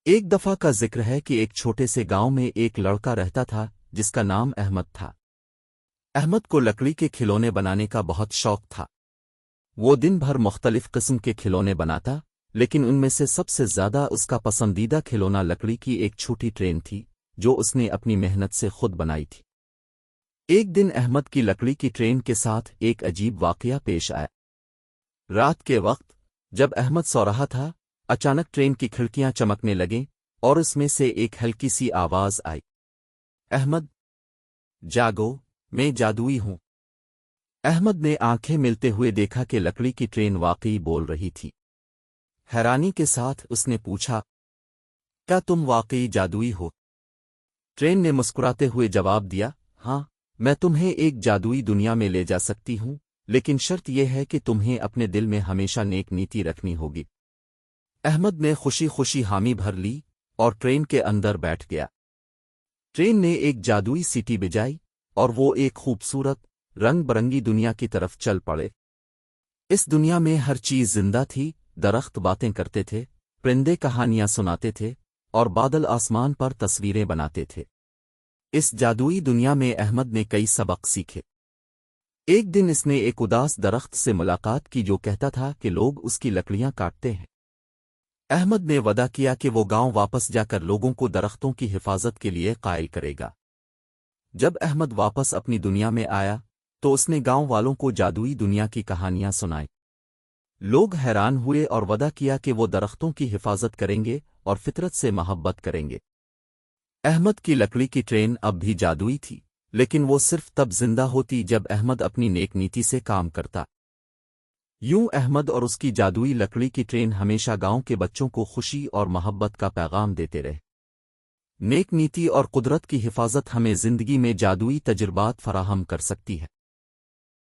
ایک دفعہ کا ذکر ہے کہ ایک چھوٹے سے گاؤں میں ایک لڑکا رہتا تھا جس کا نام احمد تھا۔ احمد کو لکڑی کے کھلونے بنانے کا بہت شوق تھا۔ وہ دن بھر مختلف قسم کے کھلونے بناتا، لیکن ان میں سے سب سے زیادہ اس کا پسندیدہ کھلونا لکڑی کی ایک چھوٹی ٹرین تھی جو اس نے اپنی محنت سے خود بنائی تھی۔ ایک دن احمد کی لکڑی کی ٹرین کے ساتھ ایک عجیب واقعہ پیش آیا۔ رات کے وقت جب احمد سو رہا تھا، اچانک ٹرین کی کھڑکیاں چمکنے لگیں اور اس میں سے ایک ہلکی سی آواز آئی، احمد جاگو، میں جادوئی ہوں۔ احمد نے آنکھیں ملتے ہوئے دیکھا کہ لکڑی کی ٹرین واقعی بول رہی تھی۔ حیرانی کے ساتھ اس نے پوچھا، کیا تم واقعی جادوئی ہو؟ ٹرین نے مسکراتے ہوئے جواب دیا، ہاں، میں تمہیں ایک جادوئی دنیا میں لے جا سکتی ہوں، لیکن شرط یہ ہے کہ تمہیں اپنے دل میں ہمیشہ نیک نیتی رکھنی ہوگی۔ احمد نے خوشی خوشی حامی بھر لی اور ٹرین کے اندر بیٹھ گیا۔ ٹرین نے ایک جادوئی سیٹی بجائی اور وہ ایک خوبصورت رنگ برنگی دنیا کی طرف چل پڑے۔ اس دنیا میں ہر چیز زندہ تھی، درخت باتیں کرتے تھے، پرندے کہانیاں سناتے تھے اور بادل آسمان پر تصویریں بناتے تھے۔ اس جادوئی دنیا میں احمد نے کئی سبق سیکھے۔ ایک دن اس نے ایک اداس درخت سے ملاقات کی جو کہتا تھا کہ لوگ اس کی لکڑیاں کاٹتے ہیں۔ احمد نے وعدہ کیا کہ وہ گاؤں واپس جا کر لوگوں کو درختوں کی حفاظت کے لیے قائل کرے گا۔ جب احمد واپس اپنی دنیا میں آیا تو اس نے گاؤں والوں کو جادوئی دنیا کی کہانیاں سنائیں۔ لوگ حیران ہوئے اور وعدہ کیا کہ وہ درختوں کی حفاظت کریں گے اور فطرت سے محبت کریں گے۔ احمد کی لکڑی کی ٹرین اب بھی جادوئی تھی، لیکن وہ صرف تب زندہ ہوتی جب احمد اپنی نیک نیتی سے کام کرتا۔ یوں احمد اور اس کی جادوئی لکڑی کی ٹرین ہمیشہ گاؤں کے بچوں کو خوشی اور محبت کا پیغام دیتے رہے۔ نیک نیتی اور قدرت کی حفاظت ہمیں زندگی میں جادوئی تجربات فراہم کر سکتی ہے۔